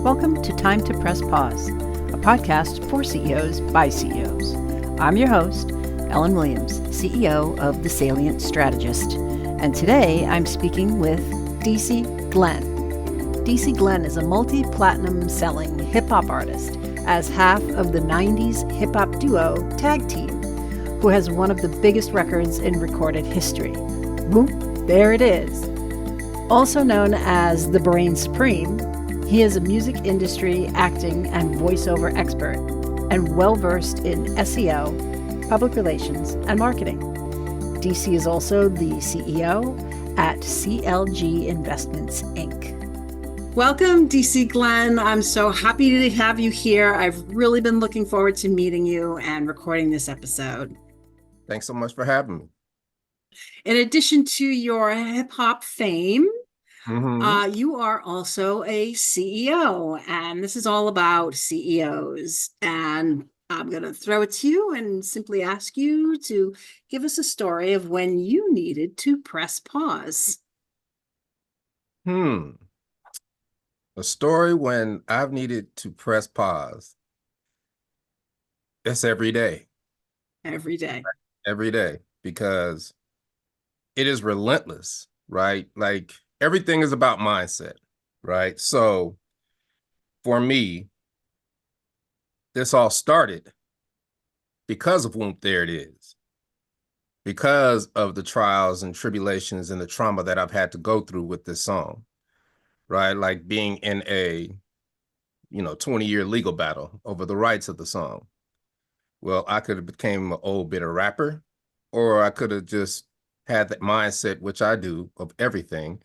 Welcome to Time to Press Pause, a podcast for CEOs by CEOs. I'm your host, Ellen Williams, CEO of The Salient Strategist, and today I'm speaking with DC Glenn. DC Glenn is a multi-platinum selling hip-hop artist as half of the 90s hip-hop duo Tag Team, who has one of the biggest records in recorded history. Whoop, there it is. Also known as the Brain Supreme, he is a music industry, acting, and voiceover expert, and well-versed in SEO, public relations, and marketing. DC is also the CEO at CLG Investments, Inc. Welcome, DC Glenn. I'm so happy to have you here. I've really been looking forward to meeting you and recording this episode. Thanks so much for having me. In addition to your hip-hop fame, you are also a CEO, and this is all about CEOs. And I'm going to throw it to you and simply ask you to give us a story of when you needed to press pause. A story when I've needed to press pause. It's every day. Every day. Every day, because it is relentless, right? Like, everything is about mindset, right? So for me, this all started because of Whoop, There It Is. Because of the trials and tribulations and the trauma that I've had to go through with this song, right? Like being in a, 20-year legal battle over the rights of the song. Well, I could have became an old bitter rapper, or I could have just had that mindset, which I do, of everything,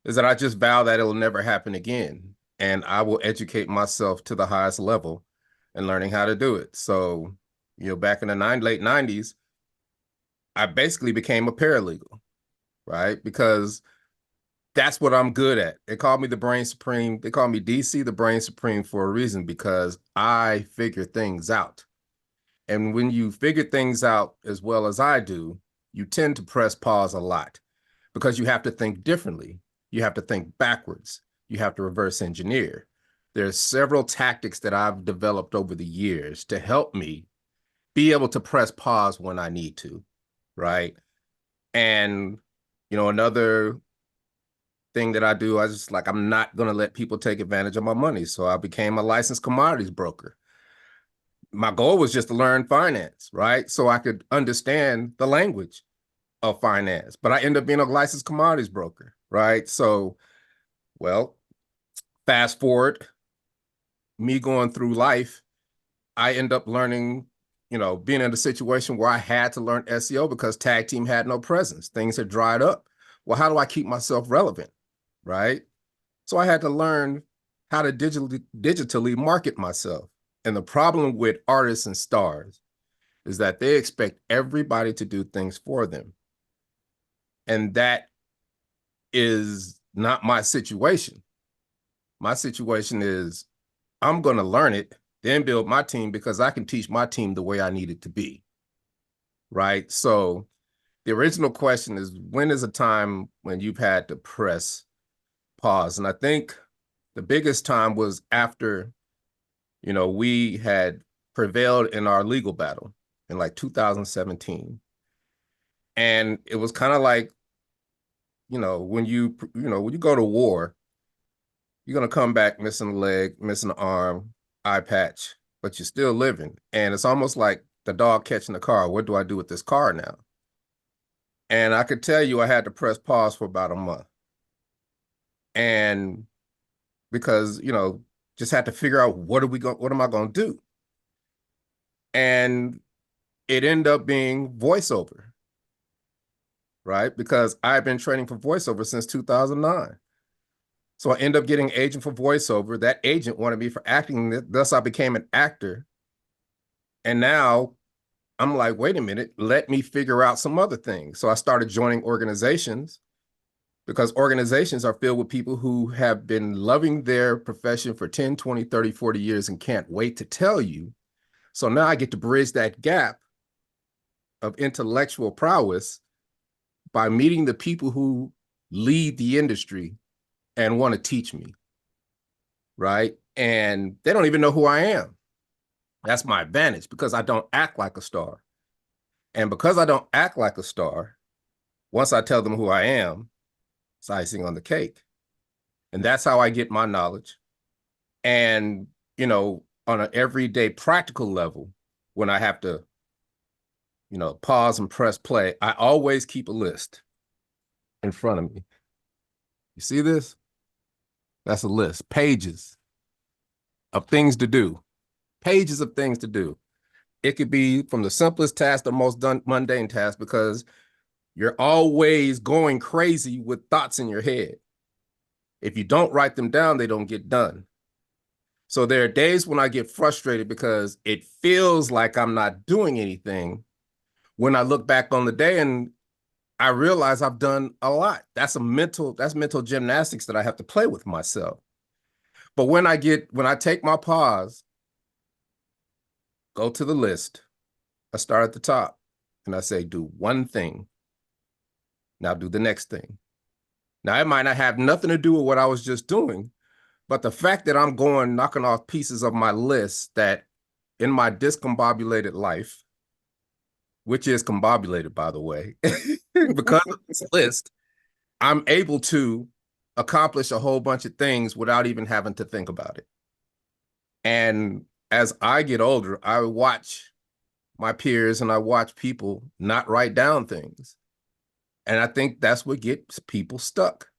is that I just vow that it'll never happen again. And I will educate myself to the highest level and learning how to do it. So, back in the late 90s, I basically became a paralegal, right? Because that's what I'm good at. They call me the Brain Supreme. They call me DC, the Brain Supreme, for a reason, because I figure things out. And when you figure things out as well as I do, you tend to press pause a lot because you have to think differently. You have to think backwards. You have to reverse engineer. There's several tactics that I've developed over the years to help me be able to press pause when I need to, right? And, another thing that I do, I'm not going to let people take advantage of my money. So I became a licensed commodities broker. My goal was just to learn finance, right? So I could understand the language of finance, but I ended up being a licensed commodities broker, right? So, well, fast forward, me going through life, I end up learning, being in a situation where I had to learn SEO because Tag Team had no presence. Things had dried up. Well, how do I keep myself relevant, right? So I had to learn how to digitally market myself. And the problem with artists and stars is that they expect everybody to do things for them. And that is not my situation. My situation is I'm going to learn it, then build my team, because I can teach my team the way I need it to be, right? So the original question is, when is a time when you've had to press pause? And I think the biggest time was after, we had prevailed in our legal battle in like 2017. And it was kind of like, when you go to war, you're going to come back missing a leg, missing an arm, eye patch, but you're still living. And it's almost like the dog catching the car. What do I do with this car now? And I could tell you I had to press pause for about a month. And because, just had to figure out what am I going to do? And it ended up being voiceover, right? Because I've been training for voiceover since 2009. So I ended up getting an agent for voiceover. That agent wanted me for acting. Thus, I became an actor. And now I'm like, wait a minute, let me figure out some other things. So I started joining organizations, because organizations are filled with people who have been loving their profession for 10, 20, 30, 40 years and can't wait to tell you. So now I get to bridge that gap of intellectual prowess by meeting the people who lead the industry and want to teach me, right? And they don't even know who I am. That's my advantage because I don't act like a star. And because I don't act like a star, once I tell them who I am, it's icing on the cake. And that's how I get my knowledge. And, on an everyday practical level, when I have to, pause and press play, I always keep a list in front of me. You see this? That's a list, pages of things to do, pages of things to do. It could be from the simplest task to the most mundane task because you're always going crazy with thoughts in your head. If you don't write them down, they don't get done. So there are days when I get frustrated because it feels like I'm not doing anything. When I look back on the day and I realize I've done a lot. That's mental gymnastics that I have to play with myself. But when I take my pause, go to the list, I start at the top and I say, do one thing. Now do the next thing. Now it might not have nothing to do with what I was just doing, but the fact that I'm going knocking off pieces of my list that in my discombobulated life, which is combobulated, by the way, because of this list, I'm able to accomplish a whole bunch of things without even having to think about it. And as I get older, I watch my peers and I watch people not write down things. And I think that's what gets people stuck,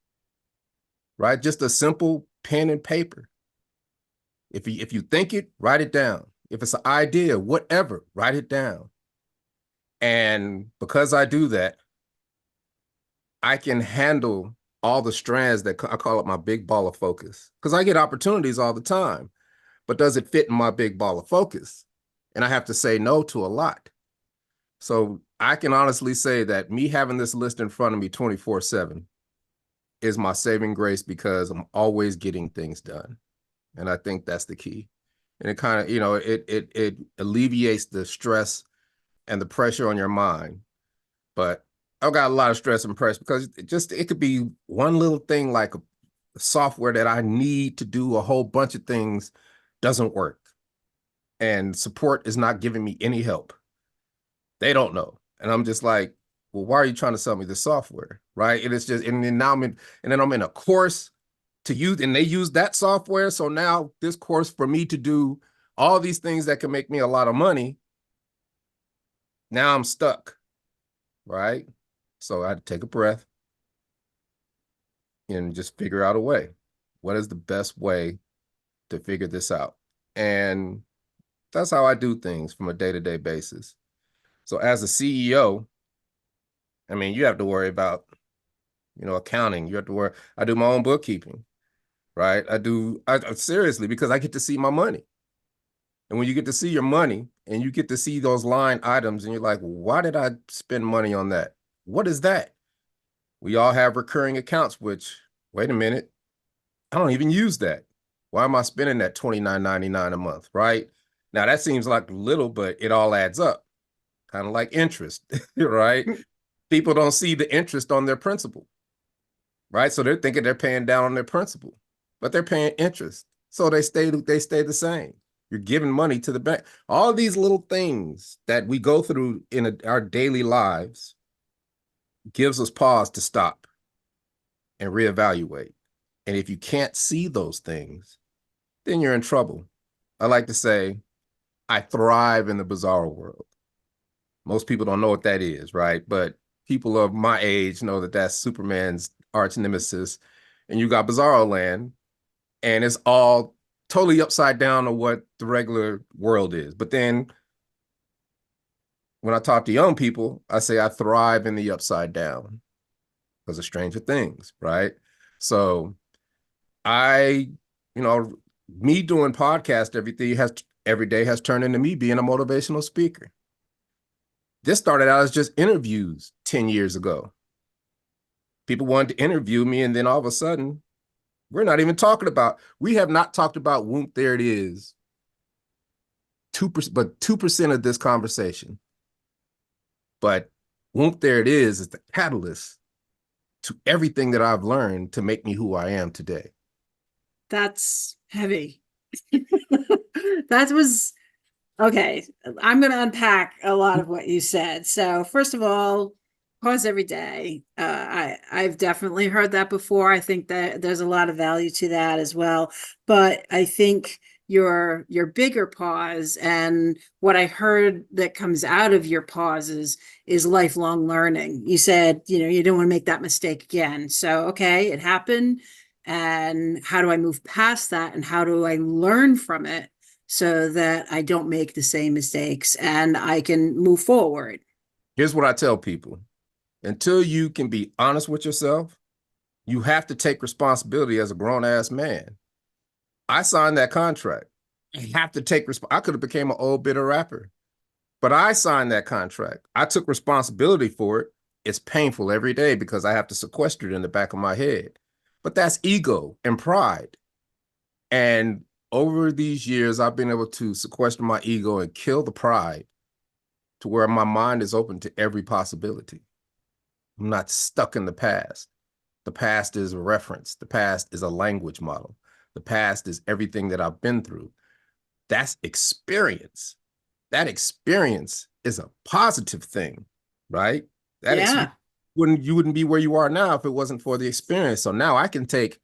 right? Just a simple pen and paper. If you think it, write it down. If it's an idea, whatever, write it down. And because I do that, I can handle all the strands that I call it my big ball of focus. Because I get opportunities all the time, but does it fit in my big ball of focus? And I have to say no to a lot. So I can honestly say that me having this list in front of me 24/7 is my saving grace because I'm always getting things done. And I think that's the key. And it kind of, it alleviates the stress and the pressure on your mind. But I've got a lot of stress and pressure because it could be one little thing like a software that I need to do a whole bunch of things doesn't work. And support is not giving me any help. They don't know. And I'm just like, well, why are you trying to sell me this software? Right. And it's just, and then now and then I'm in a course to use, and they use that software. So now this course for me to do all these things that can make me a lot of money. Now I'm stuck. Right. So I had to take a breath and just figure out a way. What is the best way to figure this out? And that's how I do things from a day-to-day basis. So as a CEO, I mean, you have to worry about, accounting. You have to worry. I do my own bookkeeping, right? I seriously, because I get to see my money. And when you get to see your money and you get to see those line items and you're like, why did I spend money on that? What is that? We all have recurring accounts, which, wait a minute, I don't even use that. Why am I spending that $29.99 a month, right? Now that seems like little, but it all adds up, kind of like interest, right? People don't see the interest on their principal, right? So they're thinking they're paying down on their principal, but they're paying interest. So they stay the same. You're giving money to the bank. All these little things that we go through in our daily lives gives us pause to stop and reevaluate. And if you can't see those things, then you're in trouble. I like to say, I thrive in the bizarre world. Most people don't know what that is, right? But people of my age know that that's Superman's arch nemesis. And you got Bizarro Land, and it's all totally upside down to what the regular world is. But then when I talk to young people, I say I thrive in the upside down because of Stranger Things, right? So I, me doing podcast every day has turned into me being a motivational speaker. This started out as just interviews 10 years ago. People wanted to interview me, and then all of a sudden, we have not talked about Whoop, there it is. 2%, but 2% of this conversation. But Whoop, there it is the catalyst to everything that I've learned to make me who I am today. That's Heavy. That was okay. I'm going to unpack a lot of what you said. So, first of all, pause every day. I've definitely heard that before. I think that there's a lot of value to that as well. But I think your bigger pause and what I heard that comes out of your pauses is lifelong learning. You said, you don't want to make that mistake again. So, okay, it happened. And how do I move past that? And how do I learn from it so that I don't make the same mistakes and I can move forward? Here's what I tell people. Until you can be honest with yourself, you have to take responsibility as a grown ass man. I signed that contract. I have to take I could have became an old bitter rapper, but I signed that contract. I took responsibility for it. It's painful every day because I have to sequester it in the back of my head. But that's ego and pride. And over these years, I've been able to sequester my ego and kill the pride to where my mind is open to every possibility. I'm not stuck in the past. The past is a reference. The past is a language model. The past is everything that I've been through. That's experience. That experience is a positive thing, right? That Yeah. experience you wouldn't be where you are now if it wasn't for the experience. So now I can take,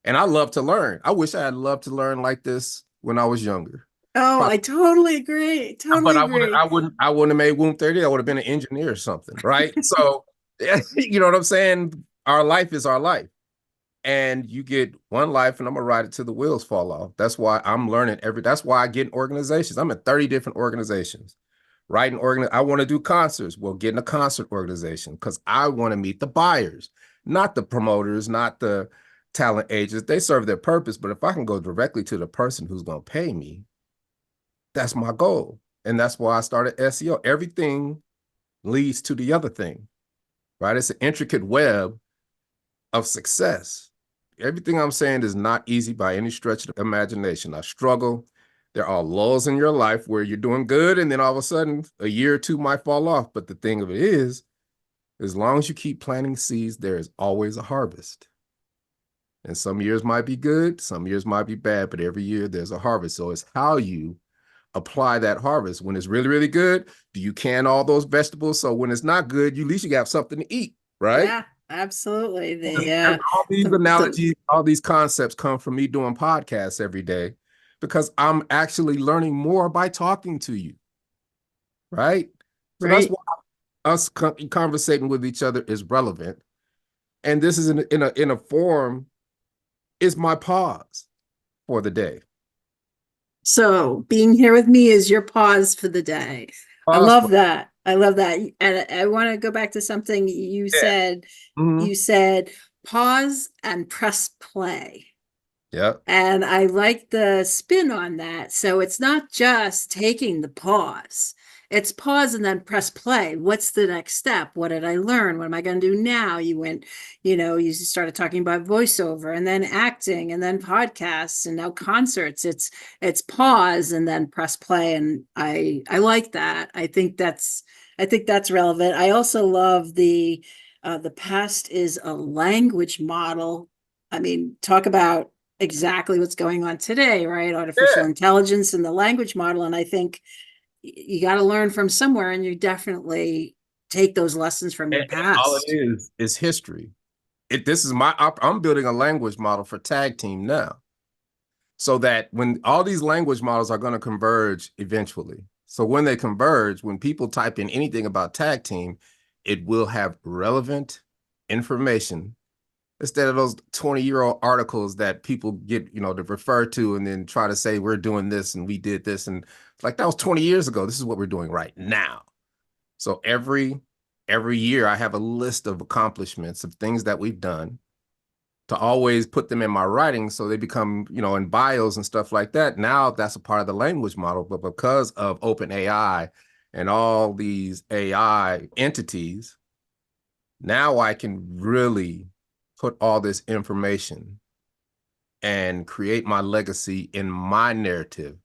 and I love to learn. I wish I had loved to learn like this when I was younger. Oh, Probably, I totally agree. but Totally agree. I wouldn't have made Womb 30. I would have been an engineer or something, right? So, you know what I'm saying? Our life is our life. And you get one life, and I'm gonna ride it till the wheels fall off. That's why I'm learning that's why I get in organizations. I'm in 30 different organizations. I want to do concerts. Well, get in a concert organization because I want to meet the buyers, not the promoters, not the talent agents. They serve their purpose, but if I can go directly to the person who's gonna pay me, that's my goal. And that's why I started SEO. Everything leads to the other thing, right? It's an intricate web of success. Everything I'm saying is not easy by any stretch of the imagination. I struggle. There are lulls in your life where you're doing good, and then all of a sudden, a year or two might fall off. But the thing of it is, as long as you keep planting seeds, there is always a harvest. And some years might be good, some years might be bad, but every year there's a harvest. So it's how you apply that harvest. When it's really, really good, do you can all those vegetables? So when it's not good, you at least you have something to eat, right? Yeah, absolutely. And all these The analogies, all these concepts come from me doing podcasts every day because I'm actually learning more by talking to you, right? So that's right. why us conversating with each other is relevant. And this is in a form is my pause for the day. So being here with me is your pause for the day. I Pause love for that. I love that. And I want to go back to something you yeah. said. Mm-hmm. You said pause and press play. Yeah. And I like the spin on that. So it's not just taking the pause. It's pause and then press play. What's the next step? What did I learn? What am I going to do now? You started talking about voiceover and then acting and then podcasts and now concerts. It's pause and then press play. And I like that. I think that's relevant. I also love the past is a language model. I mean, talk about exactly what's going on today, right? Artificial Yeah. intelligence and the language model. And I think you got to learn from somewhere, and you definitely take those lessons from your And all it past. is history. This is I'm building a language model for tag team now. So that when all these language models are going to converge eventually. So when they converge, when people type in anything about tag team, it will have relevant information instead of those 20-year-old articles that people get, to refer to and then try to say we're doing this and we did this. And like that was 20 years ago. This is what we're doing right now. So every year I have a list of accomplishments of things that we've done to always put them in my writing so they become, in bios and stuff like that. Now that's a part of the language model, but because of open AI and all these AI entities, now I can really put all this information and create my legacy in my narrative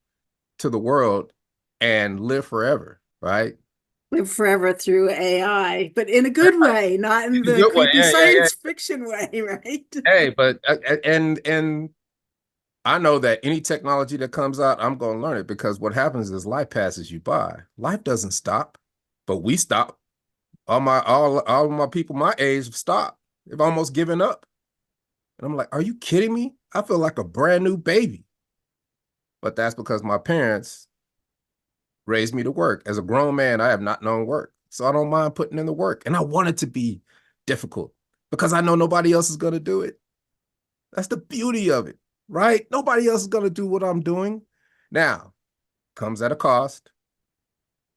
to the world and live forever, right? Live forever through AI, but in a good way, not in It's a the good one. creepy Yeah, yeah, yeah. science fiction way, right? Hey, but and I know that any technology that comes out, I'm going to learn it, because what happens is life passes you by. Life doesn't stop, but we stop. All of my people my age have stopped. They've almost given up. And I'm like, are you kidding me? I feel like a brand new baby. But that's because my parents raised me to work. As a grown man, I have not known work. So I don't mind putting in the work. And I want it to be difficult because I know nobody else is going to do it. That's the beauty of it, right? Nobody else is going to do what I'm doing. Now, comes at a cost,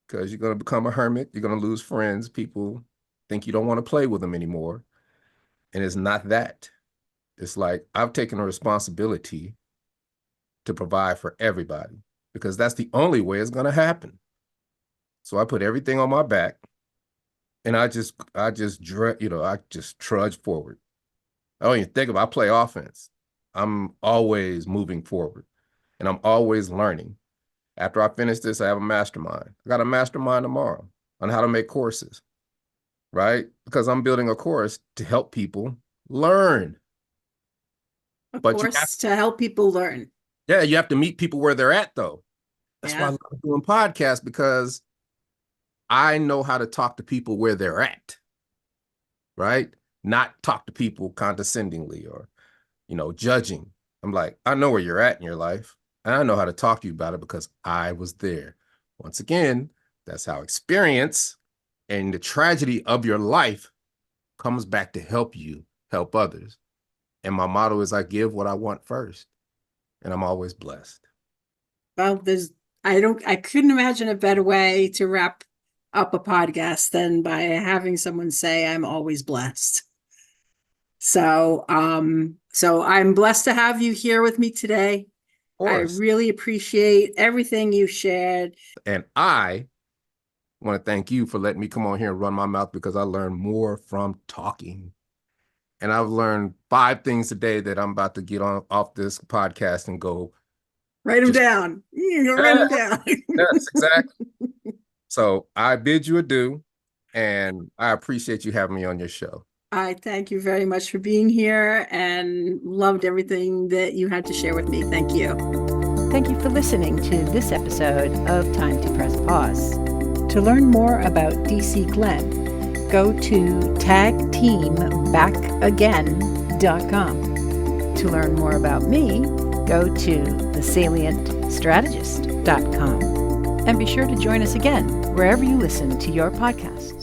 because you're going to become a hermit. You're going to lose friends. People think you don't want to play with them anymore. And it's not that. It's like, I've taken a responsibility to provide for everybody, because that's the only way it's going to happen. So I put everything on my back, and I just trudge forward. I don't even think about it. I play offense. I'm always moving forward, and I'm always learning. After I finish this, I have a mastermind. I got a mastermind tomorrow on how to make courses, right? Because I'm building a course to help people learn. To help people learn. Yeah, you have to meet people where they're at, though. That's why I love doing podcasts, because I know how to talk to people where they're at, right? Not talk to people condescendingly or, judging. I'm like, I know where you're at in your life, and I know how to talk to you about it because I was there. Once again, that's how experience and the tragedy of your life comes back to help you help others. And my motto is, I give what I want first, and I'm always blessed. Well, I couldn't imagine a better way to wrap up a podcast than by having someone say, I'm always blessed. So I'm blessed to have you here with me today. I really appreciate everything you shared. And I want to thank you for letting me come on here and run my mouth, because I learned more from talking. And I've learned 5 things today that I'm about to get off this podcast and go. Write them down. Write them down. Yes, exactly. So I bid you adieu, and I appreciate you having me on your show. I thank you very much for being here and loved everything that you had to share with me. Thank you. Thank you for listening to this episode of Time to Press Pause. To learn more about DC Glenn, go to tagteambackagain.com. To learn more about me, go to thesalientstrategist.com. And be sure to join us again wherever you listen to your podcasts.